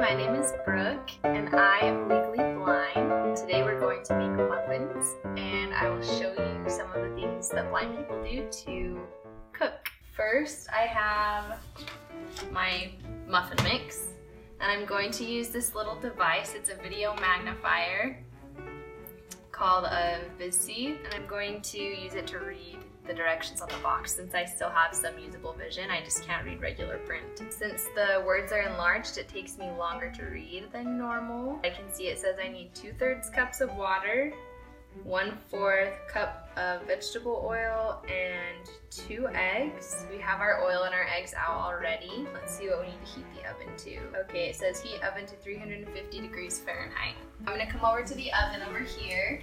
my name is Brooke, and I am legally blind. Today we're going to make muffins, and I will show you some of the things that blind people do to cook. First, I have my muffin mix, and I'm going to use this little device. It's a video magnifier called a VizSee, and I'm going to use it to read the directions on the box. Since I still have some usable vision, I just can't read regular print. Since the words are enlarged, it takes me longer to read than normal. I can see it says I need 2/3 cups of water, 1/4 cup of vegetable oil, and 2 eggs. We have our oil and our eggs out already. Let's see what we need to heat the oven to. Okay, it says heat oven to 350 degrees Fahrenheit. I'm gonna come over to the oven over here,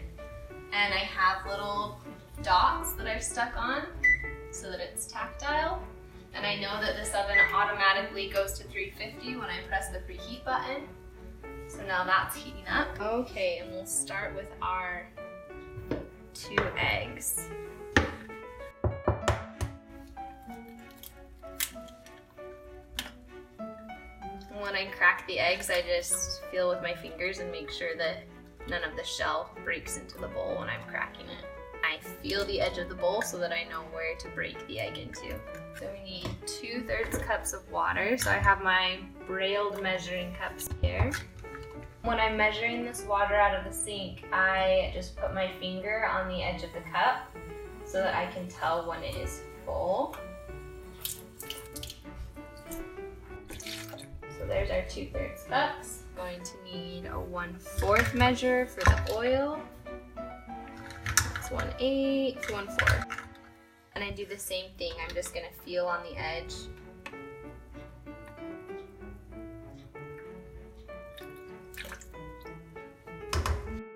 and I have little dots that I've stuck on so that it's tactile. And I know that this oven automatically goes to 350 when I press the preheat button. So now that's heating up. Okay, and we'll start with our 2 eggs. When I crack the eggs, I just feel with my fingers and make sure that none of the shell breaks into the bowl when I'm cracking it. I feel the edge of the bowl so that I know where to break the egg into. So we need 2/3 cups of water. So I have my brailled measuring cups here. When I'm measuring this water out of the sink, I just put my finger on the edge of the cup so that I can tell when it is full. So there's our 2/3 cups. I'm going to need a 1/4 measure for the oil. 1/8 to 1/4. And I do the same thing. I'm just gonna feel on the edge.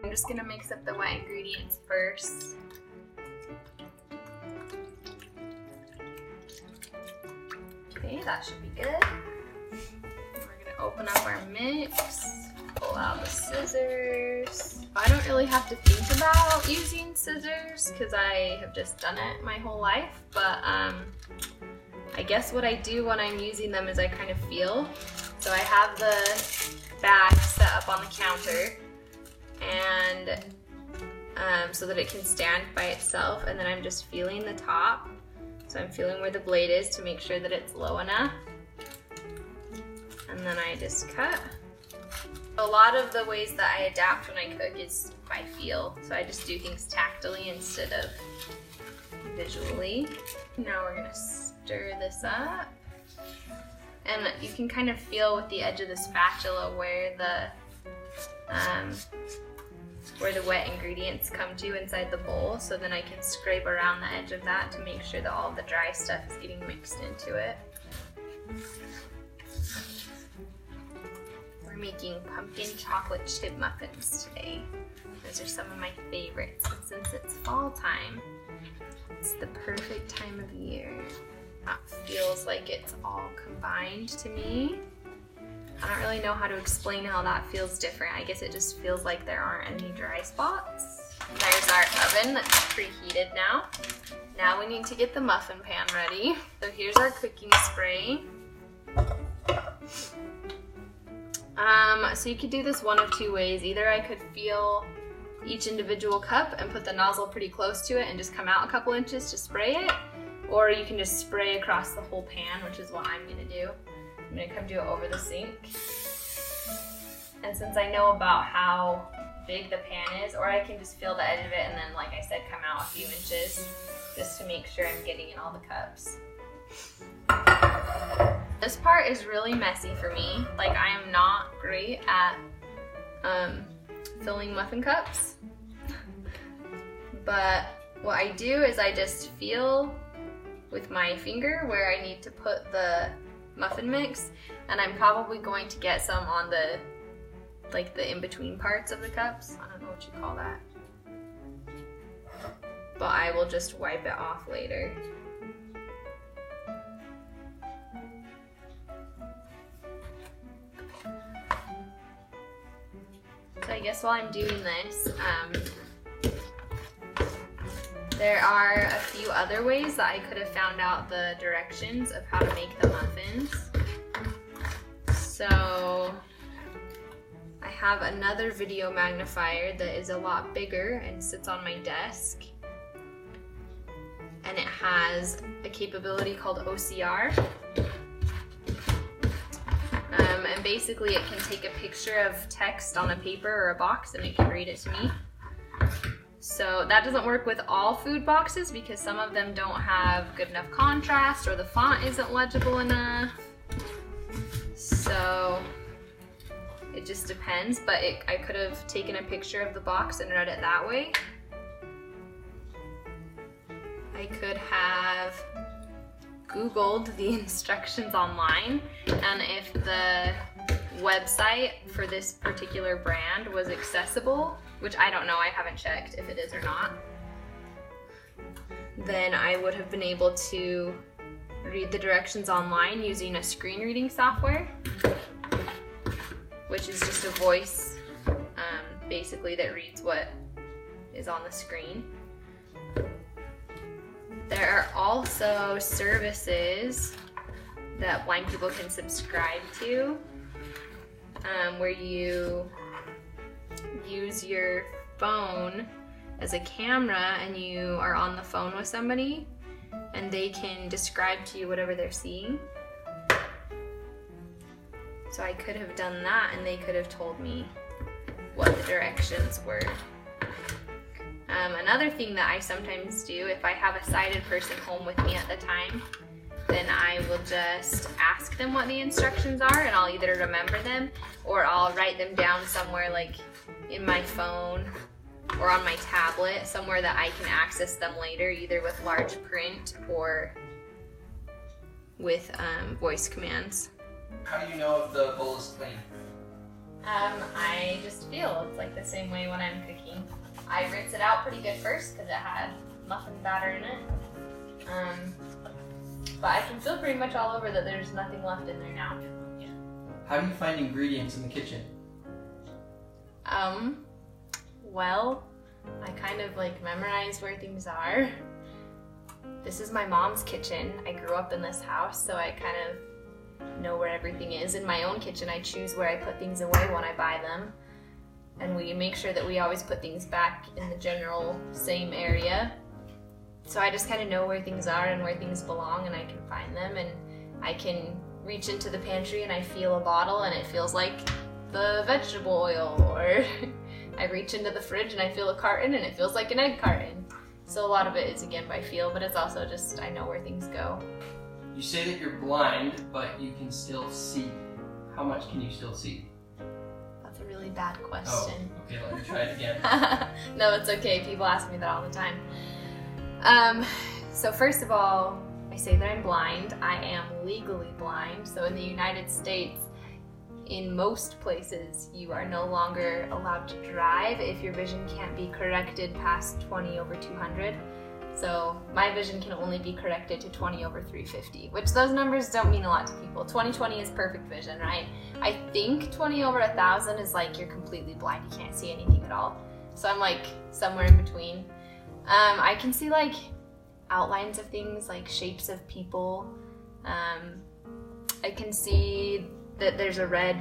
I'm just gonna mix up the wet ingredients first. Okay, that should be good. We're gonna open up our mix. Pull out the scissors. I don't really have to think about using scissors because I have just done it my whole life, but I guess what I do when I'm using them is I kind of feel. So I have the bag set up on the counter and so that it can stand by itself, and then I'm just feeling the top. So I'm feeling where the blade is to make sure that it's low enough, and then I just cut. A lot of the ways that I adapt when I cook is by feel, so I just do things tactily instead of visually. Now we're gonna stir this up, and you can kind of feel with the edge of the spatula where the wet ingredients come to inside the bowl, so then I can scrape around the edge of that to make sure that all the dry stuff is getting mixed into it. Making pumpkin chocolate chip muffins today. Those are some of my favorites. And since it's fall time, it's the perfect time of year. That feels like it's all combined to me. I don't really know how to explain how that feels different. I guess it just feels like there aren't any dry spots. There's our oven that's preheated now. Now we need to get the muffin pan ready. So here's our cooking spray. So you could do this one of 2 ways. Either I could feel each individual cup and put the nozzle pretty close to it and just come out a couple inches to spray it, or you can just spray across the whole pan, which is what I'm gonna do. I'm gonna come do it over the sink. And since I know about how big the pan is, or I can just feel the edge of it and then, like I said, come out a few inches just to make sure I'm getting in all the cups. This part is really messy for me. Like, I am not great at filling muffin cups. But what I do is I just feel with my finger where I need to put the muffin mix, and I'm probably going to get some on the in-between parts of the cups. I don't know what you call that. But I will just wipe it off later. So I guess while I'm doing this, there are a few other ways that I could have found out the directions of how to make the muffins. So have another video magnifier that is a lot bigger and sits on my desk. And it has a capability called OCR. And basically it can take a picture of text on a paper or a box and it can read it to me. So that doesn't work with all food boxes because some of them don't have good enough contrast or the font isn't legible enough. So it just depends, but I could have taken a picture of the box and read it that way. I could have Googled the instructions online, and if the website for this particular brand was accessible, which I don't know, I haven't checked if it is or not, then I would have been able to read the directions online using a screen reading software, which is just a voice basically that reads what is on the screen. There are also services that blind people can subscribe to where you use your phone as a camera and you are on the phone with somebody and they can describe to you whatever they're seeing. So I could have done that and they could have told me what the directions were. Another thing that I sometimes do, if I have a sighted person home with me at the time, then I will just ask them what the instructions are and I'll either remember them or I'll write them down somewhere, like in my phone or on my tablet, somewhere that I can access them later, either with large print or with voice commands. How do you know if the bowl is clean? I just feel it's like the same way when I'm cooking. I rinse it out pretty good first because it had muffin batter in it. But I can feel pretty much all over that there's nothing left in there now. How do you find ingredients in the kitchen? Well, I kind of like memorize where things are. This is my mom's kitchen. I grew up in this house, so I kind of know where everything is. In my own kitchen, I choose where I put things away when I buy them. And we make sure that we always put things back in the general same area. So I just kind of know where things are and where things belong, and I can find them, and I can reach into the pantry and I feel a bottle and it feels like the vegetable oil, or I reach into the fridge and I feel a carton and it feels like an egg carton. So a lot of it is again by feel, but it's also just I know where things go. You say that you're blind, but you can still see. How much can you still see? That's a really bad question. Oh, okay, let me try it again. No, it's okay. People ask me that all the time. So first of all, I say that I'm blind. I am legally blind. So in the United States, in most places, you are no longer allowed to drive if your vision can't be corrected past 20/200. So my vision can only be corrected to 20/350, which those numbers don't mean a lot to people. 20/20 is perfect vision, right? I think 20/1000 is like you're completely blind, you can't see anything at all. So I'm like somewhere in between. I can see like outlines of things, like shapes of people. I can see that there's a red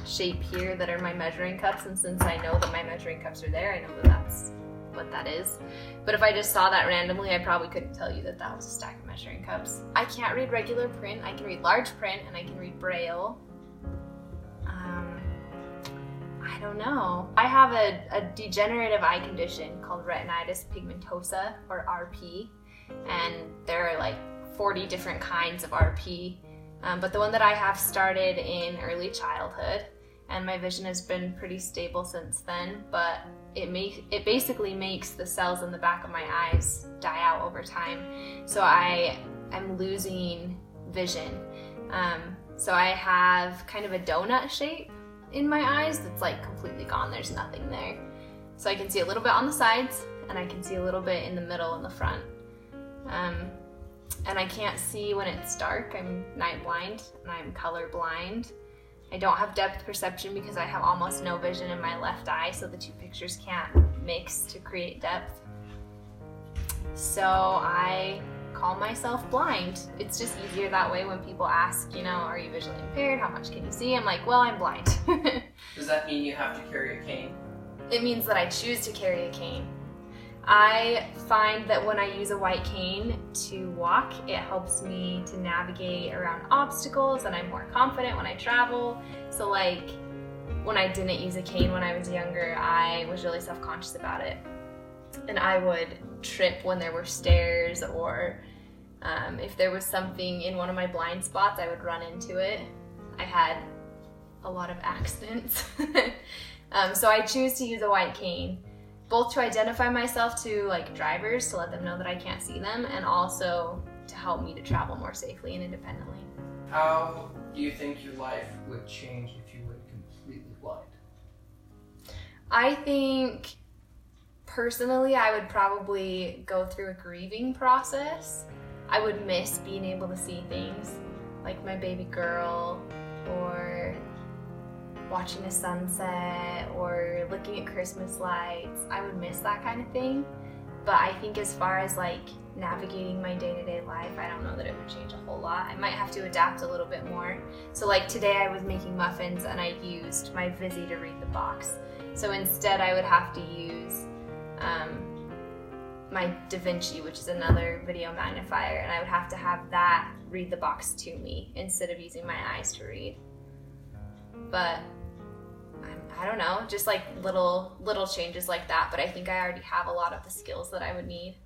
shape here that are my measuring cups, and since I know that my measuring cups are there, I know that that's what that is. But if I just saw that randomly, I probably couldn't tell you that that was a stack of measuring cups. I can't read regular print. I can read large print and I can read Braille. I don't know. I have a degenerative eye condition called retinitis pigmentosa, or RP, and there are like 40 different kinds of RP, but the one that I have started in early childhood, and my vision has been pretty stable since then, but it basically makes the cells in the back of my eyes die out over time, so I am losing vision. So I have kind of a donut shape in my eyes that's like completely gone. There's nothing there. So I can see a little bit on the sides and I can see a little bit in the middle and the front. And I can't see when it's dark. I'm night blind and I'm color blind. I don't have depth perception because I have almost no vision in my left eye, so the two pictures can't mix to create depth. So I call myself blind. It's just easier that way when people ask, you know, are you visually impaired? How much can you see? I'm like, well, I'm blind. Does that mean you have to carry a cane? It means that I choose to carry a cane. I find that when I use a white cane to walk, it helps me to navigate around obstacles, and I'm more confident when I travel. So like when I didn't use a cane when I was younger, I was really self-conscious about it. And I would trip when there were stairs, or if there was something in one of my blind spots, I would run into it. I had a lot of accidents. So I choose to use a white cane, both to identify myself to like drivers, to let them know that I can't see them, and also to help me to travel more safely and independently. How do you think your life would change if you went completely blind? I think personally I would probably go through a grieving process. I would miss being able to see things like my baby girl, or watching a sunset, or looking at Christmas lights. I would miss that kind of thing. But I think as far as like navigating my day-to-day life, I don't know that it would change a whole lot. I might have to adapt a little bit more. So like today I was making muffins and I used my Visi to read the box. So instead I would have to use my DaVinci, which is another video magnifier, and I would have to have that read the box to me instead of using my eyes to read. But I don't know, just like little changes like that, but I think I already have a lot of the skills that I would need.